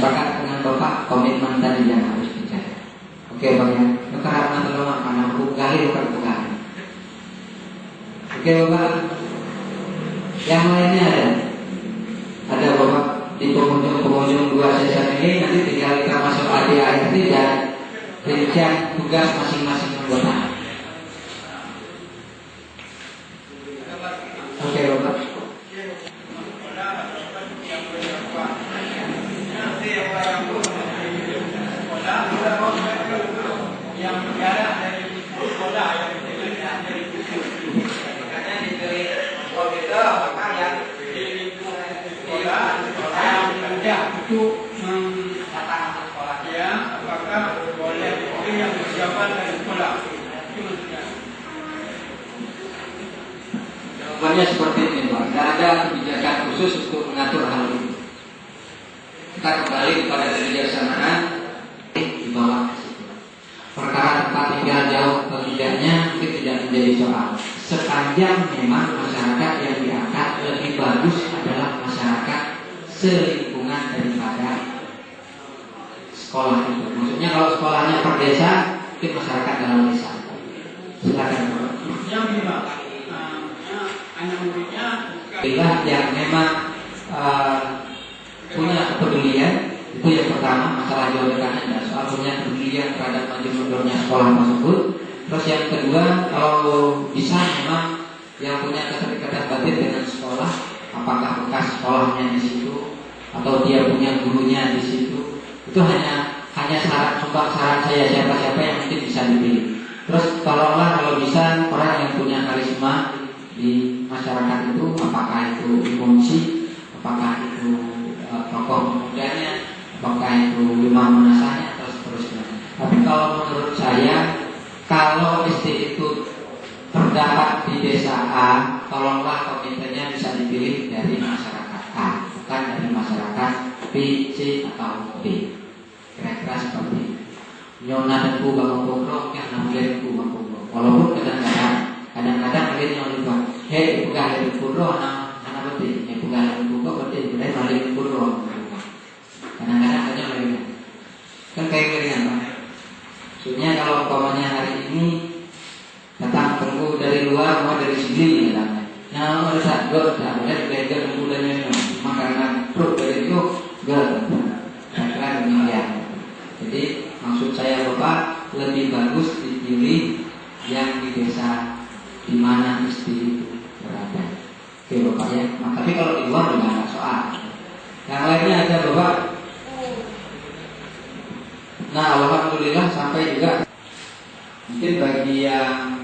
sepakat dengan Bapak komitmen tadi yang harus dijaga. Oke Bang ya, karena tolong karena bukan. Oke Bapak, yang lainnya ada Bapak di pengunjung dua sesi ini. Nanti tinggal kita masuk ADART dan rincian tugas masing-masing anggota. Oke Bapak. Yang negara dari sekolah yang dari karena diberi komputer maka yang di lingkungan sekolah yang mudah itu mendatangkan sekolah ya apakah boleh itu yang berjalan dari sekolah itu maksudnya. Jawabannya seperti ini Pak, tidak ada kebijakan khusus untuk mengatur hal ini. Kita kembali kepada kebijaksanaan di bawah perkara tempat tinggal jauh atau tidaknya mungkin tidak menjadi soal. Sepanjang memang masyarakat yang diangkat lebih bagus adalah masyarakat selingkungan daripada sekolah itu. Maksudnya kalau sekolahnya per desa, mungkin masyarakat dalam desa. Silakan. Yang lima, anak muridnya yang memang punya kepedulian. Itu yang pertama, masalah jauh dekatnya dan soal punya kepedulian terhadap maju mundurnya sekolah tersebut. Terus yang kedua, kalau bisa memang yang punya keterikatan batin dengan sekolah, apakah bekas sekolahnya di situ atau dia punya gurunya di situ, itu hanya saran saya siapa yang mungkin bisa dipilih. Terus tolonglah kalau bisa orang yang punya karisma di masyarakat itu, apakah itu imumsi, apakah itu tokoh pemudanya, apakah itu imam menasahnya atau seterusnya. Tapi kalau menurut saya, kalau SD itu terdapat di desa A, tolonglah komitenya bisa dipilih dari masyarakat A, bukan dari masyarakat B, C atau D. Kira-kira seperti itu. Nyona dan ku bangun pokro, yang namanya ku bangun pokro. Walaupun kadang-kadang mungkin yang lupa, hei bukan dari pokro, anak betul, hei bukan dari pokro betul, dari balik pokro. Kadang-kadang hanya melihat, kan kayak melihat Pak. Maksudnya kalau umpamanya hari ini datang tunggu dari luar, mau dari sini datangnya. Nah, ada satu ada belajar mulanya makanan perut dari itu gak karena demikian. Jadi maksud saya Bapak lebih bagus dipilih yang di desa di mana istri itu berada. Oke Bapak ya. Nah, tapi kalau di luar juga nggak soal. Yang lainnya ada Bapak. Nah, alhamdulillah sampai juga mungkin bagi yang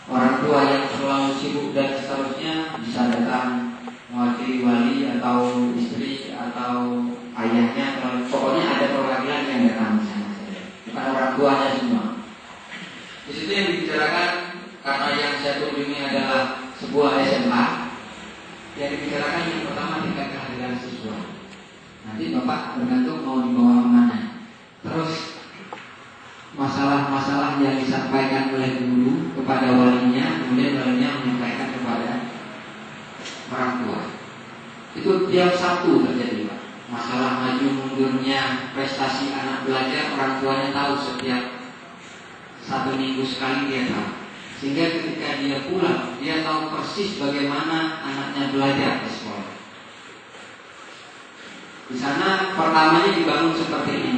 orang tua yang selalu sibuk dan seterusnya bisa datang mewakili wali atau istri atau ayahnya, pokoknya ada perwakilan yang datang di sana, bukan orang tuanya semua. Di situ yang dibicarakan karena yang saya kunjungi adalah sebuah SMA, yang dibicarakan yang pertama tingkat kehadiran siswa. Nanti Bapak bergantung mau dibawa kemana. Terus masalah-masalah yang disampaikan oleh guru kepada walinya, kemudian walinya menyampaikan kepada orang tua. Itu tiap Sabtu terjadi Pak. Masalah maju mundurnya prestasi anak belajar, orang tuanya tahu setiap 1 minggu sekali dia tahu. Sehingga ketika dia pulang, dia tahu persis bagaimana anaknya belajar di sekolah. Di sana pertamanya dibangun seperti ini.